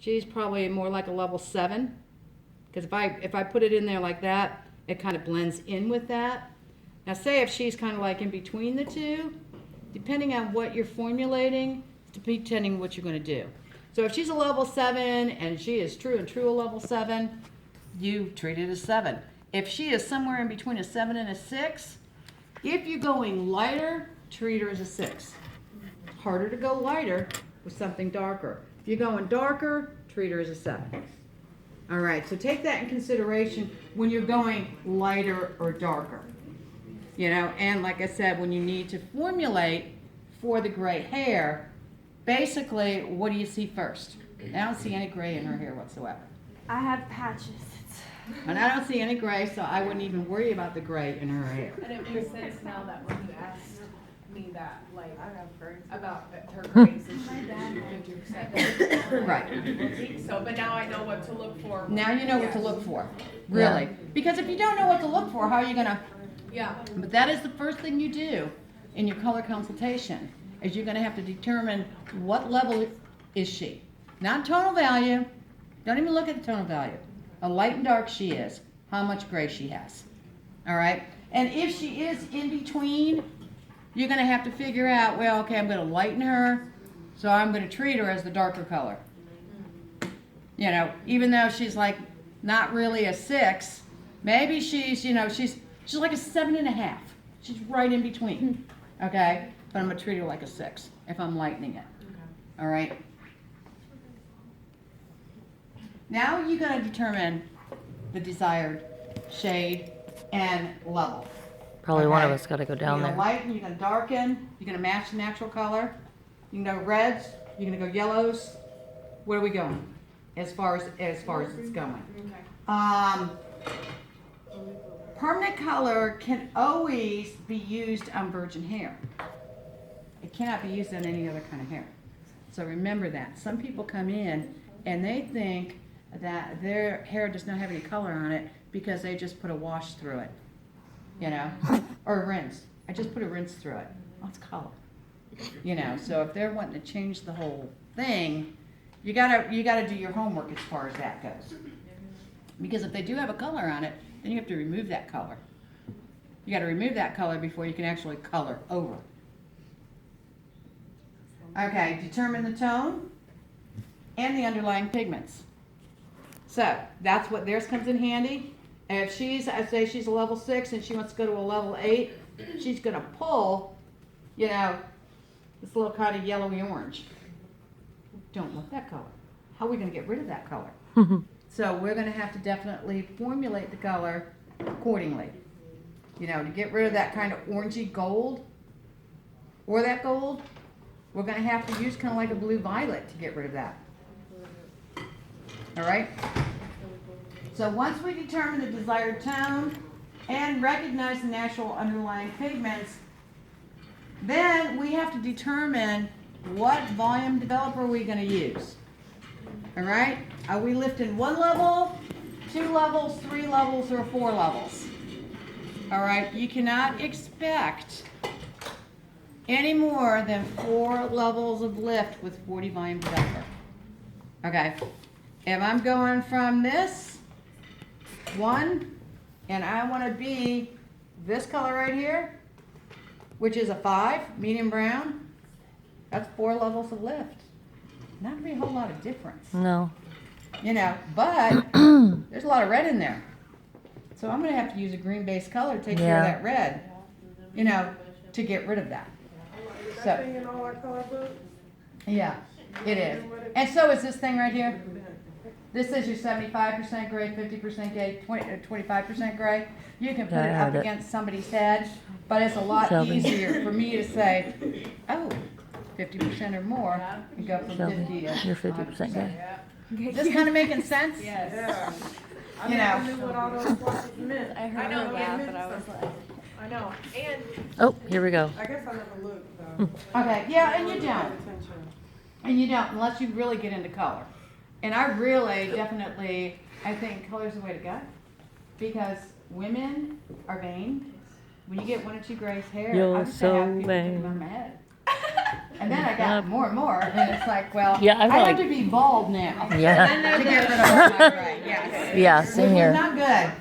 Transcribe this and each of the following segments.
She's probably more like a level 7. Because if I put it in there like that, it kind of blends in with that. Now say if she's kind of like in between the two, depending on what you're formulating, depending what you're going to do. So if she's a level 7 and she is true a level 7, you treat it as 7. If she is somewhere in between a 7 and a 6, if you're going lighter, treat her as a 6. Harder to go lighter with something darker. If you're going darker, treat her as a 7. All right, so take that in consideration when you're going lighter or darker. You know, and like I said, when you need to formulate for the gray hair, basically, what do you see first? I don't see any gray in her hair whatsoever. I have patches. And I don't see any gray, so I wouldn't even worry about the gray in her hair. And it makes sense now that when you asked me that, like, about her grades, and she did 50%. Right. So, but now I know what to look for. Now you know what to look for, really. Because if you don't know what to look for, how are you going to... Yeah. But that is the first thing you do in your color consultation, is you're going to have to determine what level is she. Not tonal value. Don't even look at the tonal value. A light and dark she is, how much gray she has. All right? And if she is in between, you're going to have to figure out, well, okay, I'm going to lighten her, so I'm going to treat her as the darker color. You know, even though she's like not really a 6, maybe she's, you know, she's like a 7.5. She's right in between. Okay? But I'm going to treat her like a 6 if I'm lightening it. All right? Now you're going to determine the desired shade and level. Probably one of us got to go down You're there. going to lighten, you're going to darken, you're going to match the natural color. You can go reds, you're going to go yellows. Where are we going? As far as it's going. Permanent color can always be used on virgin hair. It cannot be used on any other kind of hair. So remember that. Some people come in and they think that their hair does not have any color on it because they just put a wash through it, you know, or a rinse. I just put a rinse through it. Oh, it's color, you know. So if they're wanting to change the whole thing, you gotta do your homework as far as that goes. Because if they do have a color on it, then you have to remove that color. You got to remove that color before you can actually color over. Okay, determine the tone and the underlying pigments. So that's what theirs comes in handy. And if I say she's a level 6 and she wants to go to a level 8, she's going to pull, you know, this little kind of yellowy orange. Don't want that color. How are we going to get rid of that color? So we're going to have to definitely formulate the color accordingly. You know, to get rid of that kind of orangey gold or that gold, we're going to have to use kind of like a blue violet to get rid of that. All right? So once we determine the desired tone and recognize the natural underlying pigments, then we have to determine what volume developer we're going to use. All right? Are we lifting 1 level, 2 levels, 3 levels, or 4 levels? All right? You cannot expect any more than 4 levels of lift with 40 volume developer. Okay? If I'm going from this 1, and I want to be this color right here, which is a 5, medium brown, that's 4 levels of lift. Not really a whole lot of difference. No. You know, but there's a lot of red in there. So I'm going to have to use a green-based color to take care of that red, you know, to get rid of that. So, yeah, it is. And so is this thing right here. This is your 75% gray, 50% gray, 25% gray. You can put it up against somebody's head, but it's a lot easier for me to say, oh, 50% or more, and go from 50 to You're 50% gray. Is this kind of making sense? Yes. Yeah. You I know. knew what all those flashes meant. I heard know, that, but I was like, I know. And Oh, here we go. I guess I never looked though. Okay, yeah, and you Pay don't. attention. And you don't, unless you really get into color. And I really, definitely, I think color's the way to go. Because women are vain. When you get 1 or 2 grays hair, You're I just so have people vain. picking on my head. And then I got more and more, and it's like, well, Yeah, I I feel have like- to be bald now. Yeah. To get rid of all my gray, yes. Yeah, same Which is here. not good.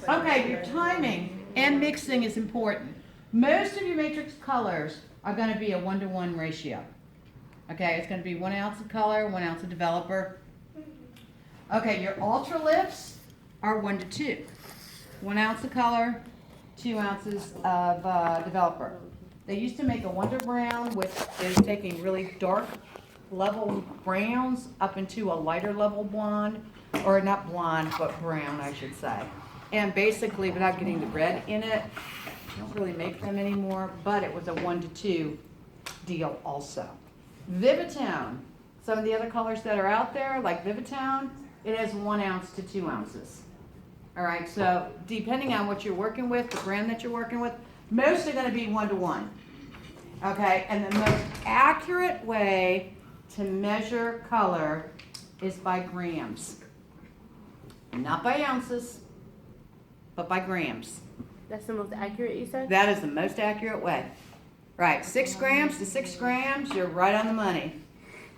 Okay, your timing and mixing is important. Most of your matrix colors are gonna be a 1-to-1 ratio. Okay, it's gonna be 1 ounce of color, 1 ounce of developer. Okay, your ultra lifts are 1-to-2. 1 ounce of color, 2 ounces of developer. They used to make a Wonder Brown, which is taking really dark level browns up into a lighter level blonde, or not blonde, but brown, I should say. And basically, without getting the red in it, I don't really make them anymore, but it was a 1-to-2 deal also. Vivitone, some of the other colors that are out there, like Vivitone, it has 1 ounce to 2 ounces. All right, so depending on what you're working with, the brand that you're working with, most are gonna be 1-to-1. Okay, and the most accurate way to measure color is by grams. Not by ounces, but by grams. That's the most accurate you said? That is the most accurate way. Right, 6 grams to 6 grams, you're right on the money.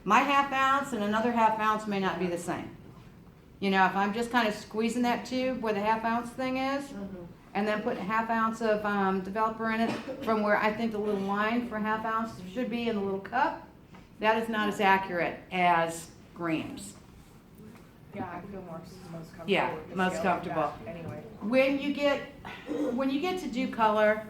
My half ounce and another half ounce may not be the same. You know, if I'm just kind of squeezing that tube where the half ounce thing is, and then putting a half ounce of developer in it from where I think the little line for half ounce should be in the little cup, that is not as accurate as grams. Yeah, I feel most comfortable Yeah, with the most scale like comfortable. that anyway. When you get to do color,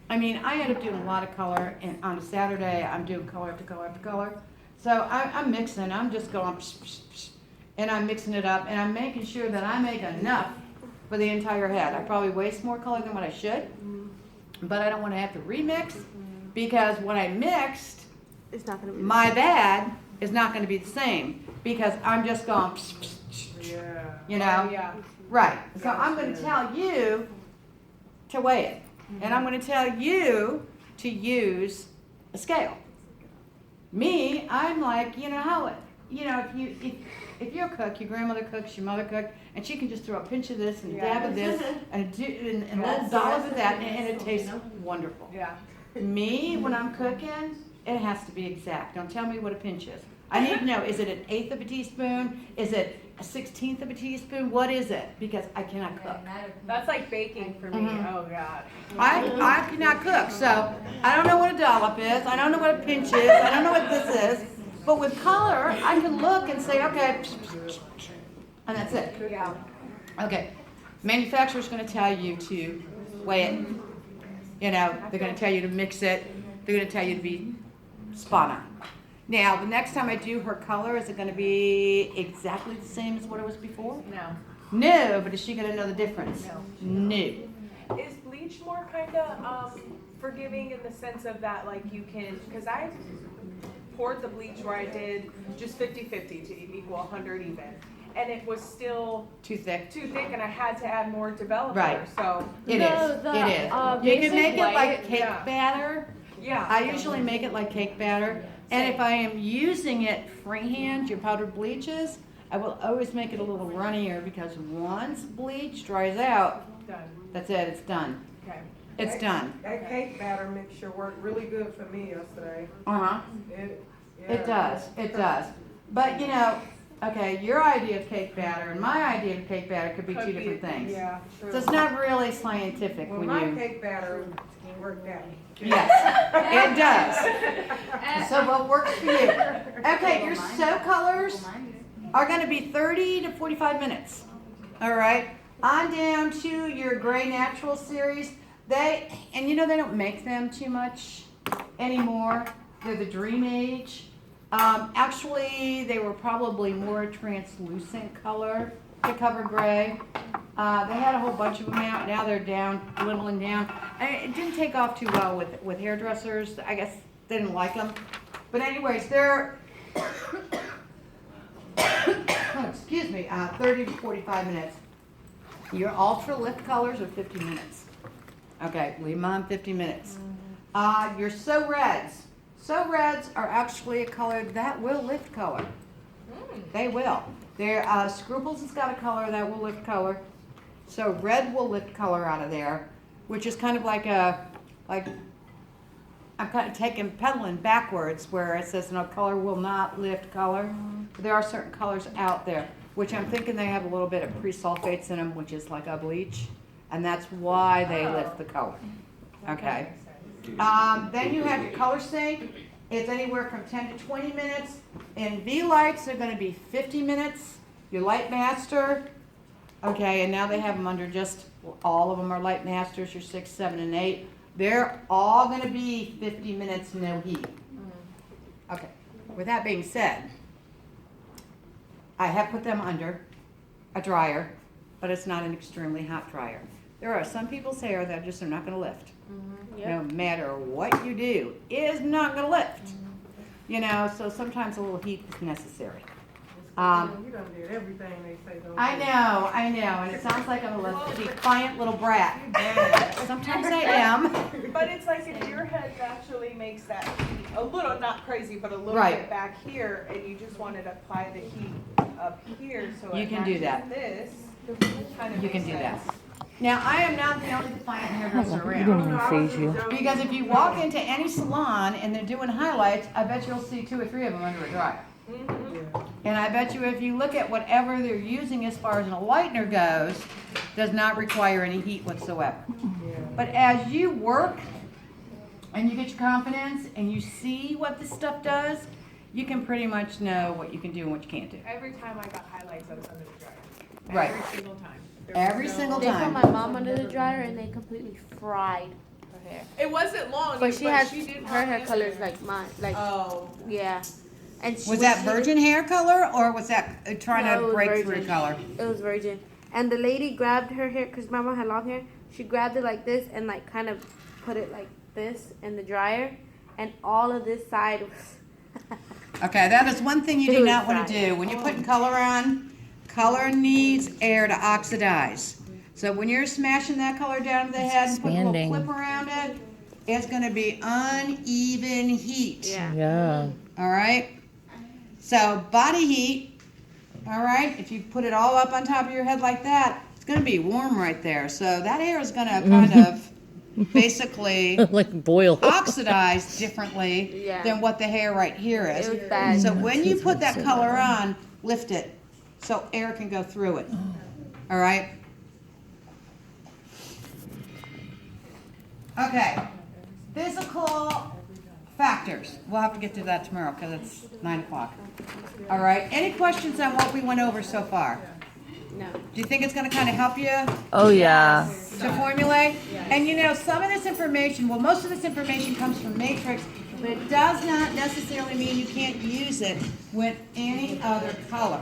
I mean, I end up doing a lot of color, and on a Saturday, I'm doing color after color after color. So I'm mixing, I'm just going, psh, psh, psh, and I'm mixing it up, and I'm making sure that I make enough for the entire head. I probably waste more color than what I should, but I don't want to have to remix, because what I mixed, It's not gonna be. my bad, is not going to be the same, because I'm just going, psh, psh, psh, psh, Yeah. you know? Yeah. Right, so I'm gonna tell you to weigh it, and I'm gonna tell you to use a scale. Me, I'm like, you know how, if you're a cook, your grandmother cooks, your mother cooked, and she can just throw a pinch of this and a dab of this, and a little dollop of that, and it tastes wonderful. Yeah. Me, when I'm cooking, it has to be exact. Don't tell me what a pinch is. I need to know, is it an 1/8 of a teaspoon? Is it a 1/16 of a teaspoon? What is it? Because I cannot cook. That's like baking for me. Mhm. Oh God. I cannot cook, so I don't know what a dollop is. I don't know what a pinch is. I don't know what this is. But with color, I can look and say, okay, and that's it. Yeah. Okay, manufacturer's gonna tell you to weigh it. You know, they're gonna tell you to mix it. They're gonna tell you to be spot on. Now, the next time I do her color, is it gonna be exactly the same as what it was before? No. No, but is she gonna know the difference? No. Is bleach more kind of forgiving in the sense of that, like you can, because I poured the bleach where I did just 50-50 to equal 100 even, and it was still Too thick? too thick, and I had to add more developer. Right. So It No, is, the, it is. You basic can make it like white, cake yeah. batter. yeah. I usually make it like cake batter. And if I am using it freehand, your powdered bleaches, I will always make it a little runnier, because once bleach dries out, Done. that's it, it's done. Okay. It's done. That cake batter mixture worked really good for me yesterday. Uh-huh. It It does, it does. But you know, okay, your idea of cake batter and my idea of cake batter could be two different things. Yeah, true. So it's not really scientific Well, when my you, cake batter worked out. yes, it does. So what works for you? Okay, your sew colors are gonna be 30 to 45 minutes. All right, on down to your Gray Natural series. And you know, they don't make them too much anymore. They're the Dream Age. Actually, they were probably more translucent color to cover gray. They had a whole bunch of them out. Now they're down, dwindling down. And it didn't take off too well with hairdressers. I guess they didn't like them. But anyways, they're excuse me, 30 to 45 minutes. Your ultra lift colors are 50 minutes. Okay, leave them on 50 minutes. Your So Reds. So Reds are actually a color that will lift color. They will. Scruples has got a color that will lift color. So red will lift color out of there, which is kind of like I I'm kind of taking pedaling backwards where it says no color will not lift color. There are certain colors out there, which I'm thinking they have a little bit of pre-sulfates in them, which is like a bleach, and that's why they lift the color. Okay. Then you have your color sync. It's anywhere from 10 to 20 minutes. In V-Lights, they're gonna be 50 minutes. Your Light Master, okay, and now they have them under just, all of them are Light Masters, your 6, 7, and 8. They're all gonna be 50 minutes, no heat. Okay, with that being said, I have put them under a dryer, but it's not an extremely hot dryer. There are some people's hair that just are not gonna lift. No matter what you do, is not gonna lift. You know, so sometimes a little heat is necessary. You done did everything they say don't do. I know, and it sounds like I'm a defiant little brat. Sometimes I am. But it's like if your head naturally makes that heat a little, not crazy, but a little Right. bit back here, and you just wanted to apply the heat up here, so You it can do matches that. this, kind of You can makes do that. sense. Now, I am not the only defiant hairdresser You around. didn't even phase you. Because if you walk into any salon and they're doing highlights, I bet you'll see 2 or 3 of them under a dryer. And I bet you if you look at whatever they're using as far as a lightener goes, does not require any heat whatsoever. But as you work and you get your confidence and you see what this stuff does, you can pretty much know what you can do and what you can't do. Every time I got highlights, I was under the dryer. Right. Every single time. There Every was single They put time. my mom under the dryer and they completely fried her hair. It wasn't long, But she has did her hair want color it. is like mine, like Oh. yeah. And she Was that she- virgin hair color or was that trying No, it to was break virgin. through color? It was virgin. And the lady grabbed her hair, because my mom had long hair. She grabbed it like this and like kind of put it like this in the dryer. And all of this side was. Okay, that is one thing you It do was not want to fried. do. When you're putting color on, color needs air to oxidize. So when you're smashing that color down to the head and putting a little expanding. clip around it, it's going to be uneven heat. Yeah. Yeah. All right? So body heat, all right, if you put it all up on top of your head like that, it's going to be warm right there. So that hair is going to kind of basically Like boil. oxidize differently Yeah. than what the hair right here is. It was bad. So when you put that color on, lift it so air can go through it. All right? Okay. Physical factors. We'll have to get to that tomorrow because it's 9 o'clock. All right. Any questions on what we went over so far? No. Do you think it's going to kind of help you Oh yeah. to formulate? And you know, some of this information, well, most of this information comes from Matrix, but it does not necessarily mean you can't use it with any other color.